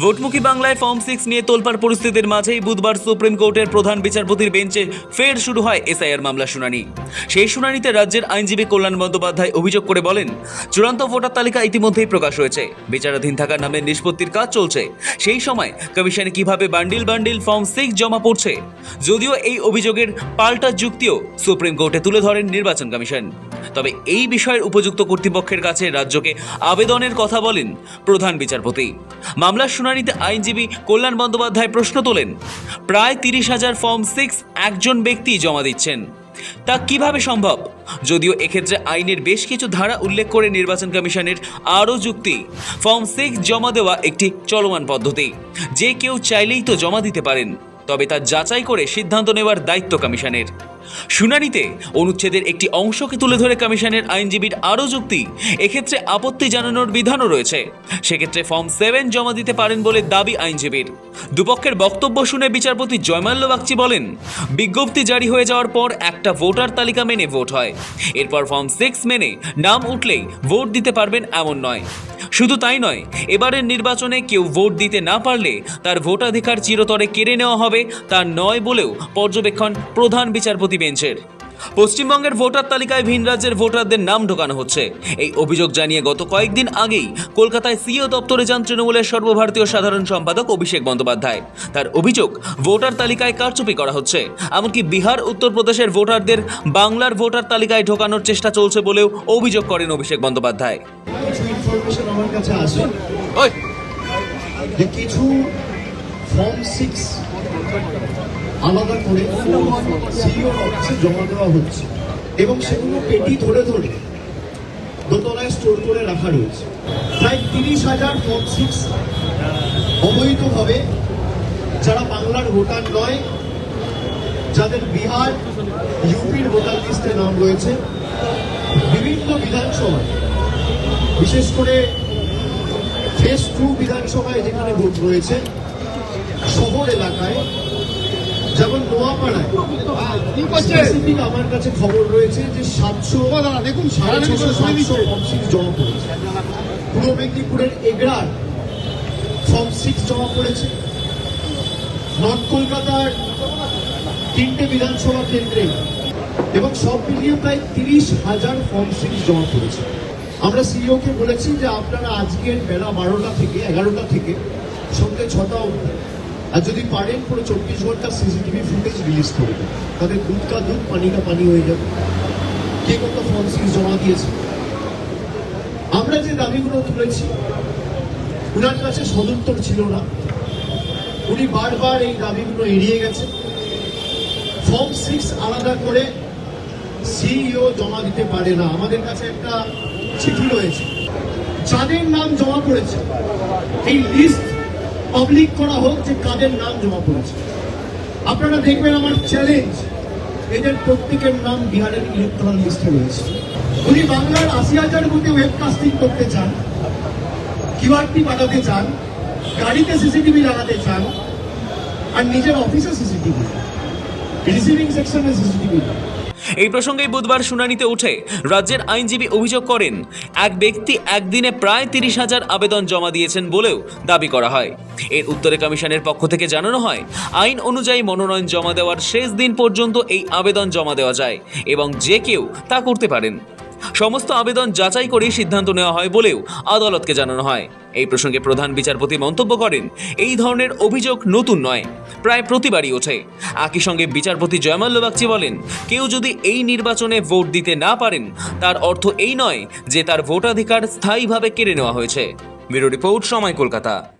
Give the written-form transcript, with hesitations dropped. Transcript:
ভোটমুখী বাংলায় ফর্ম 6 নিয়ে তোলপাড় পরিস্থিতির মাঝেই বুধবার সুপ্রিম কোর্টের প্রধান বিচারপতির বেঞ্চে ফের শুরু হয় এসআইআর মামলা শুনানি। সেই শুনানিতে রাজ্যের আইনজীবী কল্যাণ বন্দ্যোপাধ্যায় অভিযোগ করে বলেন, চূড়ান্ত ভোটার তালিকা ইতিমধ্যেই প্রকাশ হয়েছে, বিচারাধীন থাকা নামের নিষ্পত্তির কাজ চলছে। সেই সময় কমিশনে কিভাবে বান্ডিল বান্ডিল ফর্ম 6 জমা পড়ছে। যদিও এই অভিযোগের পাল্টা যুক্তিও সুপ্রিম কোর্টে তুলে ধরেন নির্বাচন কমিশন। তবে এই বিষয়ের উপযুক্ত কর্তৃপক্ষের কাছে রাজ্যকে আবেদনের কথা বলেন প্রধান বিচারপতি। মামলার শুনানিতে আইনজীবী কল্যাণ বন্দ্যোপাধ্যায় প্রশ্ন তোলেন, প্রায় 30,000 ফর্ম 6 একজন ব্যক্তি জমা দিচ্ছেন, তা কিভাবে সম্ভব? যদিও এক্ষেত্রে আইনের বেশ কিছু ধারা উল্লেখ করে নির্বাচন কমিশনের আরও যুক্তি, ফর্ম 6 জমা দেওয়া একটি চলমান পদ্ধতি, যে কেউ চাইলেই তো জমা দিতে পারেন, তবে তা যাচাই করে সিদ্ধান্ত নেওয়ার দায়িত্ব কমিশনের। শুনানিতে অনুচ্ছেদের একটি অংশকে তুলে ধরে কমিশনের আইনজীবীর আরও যুক্তি, এক্ষেত্রে আপত্তি জানানোর বিধানও রয়েছে। সেক্ষেত্রে ফর্ম 7 জমা দিতে পারেন বলে দাবি আইনজীবীর। দুপক্ষের বক্তব্য শুনে বিচারপতি জয়মাল্য বাগচি বলেন, বিজ্ঞপ্তি জারি হয়ে যাওয়ার পর একটা ভোটার তালিকা মেনে ভোট হয়, এরপর ফর্ম 6 মেনে নাম উঠলেই ভোট দিতে পারবেন এমন নয়। শুধু তাই নয়, এবারের নির্বাচনে কেউ ভোট দিতে না পারলে তার ভোটাধিকার চিরতরে কেড়ে নেওয়া হবে তা নয় বলেও পর্যবেক্ষণ প্রধান বিচারপতি বেঞ্চের। পশ্চিমবঙ্গের ভোটার তালিকায় ভিন রাজ্যের ভোটারদের নাম ঢোকানো হচ্ছে, এই অভিযোগ জানিয়ে গত কয়েকদিন আগেই কলকাতায় সিইও দপ্তরে যান তৃণমূলের সর্বভারতীয় সাধারণ সম্পাদক অভিষেক বন্দ্যোপাধ্যায়। তার অভিযোগ, ভোটার তালিকায় কারচুপি করা হচ্ছে, এমনকি বিহার উত্তরপ্রদেশের ভোটারদের বাংলার ভোটার তালিকায় ঢোকানোর চেষ্টা চলছে বলেও অভিযোগ করেন অভিষেক বন্দ্যোপাধ্যায়। কিছু ইনফরমেশন আমার কাছে আসে যে কিছু ফর্ম 6 আলাদা করে সিইও অফিসে জমা দেওয়া হচ্ছে এবং সেগুলো পেটি ধরে ধরে দোতলায় স্টোর করে রাখা রয়েছে। প্রায় 30,000 ফর্ম 6 অবৈধভাবে, যারা বাংলার ভোটার নয়, যাদের বিহার ইউপির ভোটার লিস্টে নাম রয়েছে, বিভিন্ন বিধানসভায়, বিশেষ করে ফেজ 2 বিধানসভায় যেখানে ভোট রয়েছে, শহর এলাকায় যেমন নোয়াপাড়ায় স্পেসিফিক আমার কাছে খবর রয়েছে যে 700 জমা পড়েছে। পূর্ব মেদিনীপুরের এগরার ফর্ম 6 জমা পড়েছে। নর্থ কলকাতার 3টে বিধানসভা কেন্দ্রে এবং সব মিলিয়ে প্রায় 30,000 ফর্ম 6 জমা পড়েছে। আমরা সিইওকে বলেছি যে আপনারা আজকের বেলা 12টা থেকে 11টা থেকে সন্ধ্যে 6টা অবধি, আর যদি পারেন পুরো 24 ঘন্টা সিসিটিভি ফুটেজ রিলিজ করবে, তাদের দুধ কা দুধ পানি কা পানি হয়ে যাবে কে কত ফর্ম 6 জমা দিয়েছে। আমরা যে দাবিগুলো তুলেছি, উনার কাছে সদুত্তর ছিল না, উনি বারবার এই দাবিগুলো এড়িয়ে গেছে। ফর্ম 6 আলাদা করে সিইও জমা দিতে পারে না। আমাদের কাছে একটা চিঠি রয়েছে, যাদের নাম জমা পড়েছে এই লিস্ট পাবলিক করা হোক যে কাদের নাম জমা পড়েছে। আপনারা দেখবেন, আমার চ্যালেঞ্জ, এদের প্রত্যেকের নাম বিহারের ইলেকট্রাল লিস্টে রয়েছে। উনি বাংলার 80,000 বুথে ওয়েবকাস্টিং করতে চান, কিউআরটি পাঠাতে চান, গাড়িতে সিসিটিভি লাগাতে চান, আর নিজের অফিসে সিসিটিভি, রিসিভিং সেকশনে সিসিটিভি। এই প্রসঙ্গে বুধবার শুনানিতে উঠে রাজ্যের আইনজীবী অভিযোগ করেন, এক ব্যক্তি একদিনে প্রায় 30,000 আবেদন জমা দিয়েছেন বলেও দাবি করা হয়। এর উত্তরে কমিশনের পক্ষ থেকে জানানো হয়, আইন অনুযায়ী মনোনয়ন জমা দেওয়ার শেষ দিন পর্যন্ত এই আবেদন জমা দেওয়া যায় এবং যে কেউ তা করতে পারেন। সমস্ত আবেদন যাচাই করেই সিদ্ধান্ত নেওয়া হয় বলেও আদালতকে জানানো হয়। এই প্রসঙ্গে প্রধান বিচারপতি মন্তব্য করেন, এই ধরনের অভিযোগ নতুন নয়, প্রায় প্রতিবারই ওঠে। একই সঙ্গে বিচারপতি জয়মাল্য বাগচি বলেন, কেউ যদি এই নির্বাচনে ভোট দিতে না পারেন, তার অর্থ এই নয় যে তার ভোটাধিকার স্থায়ীভাবে কেড়ে নেওয়া হয়েছে। ব্যুরো রিপোর্ট, সময়, কলকাতা।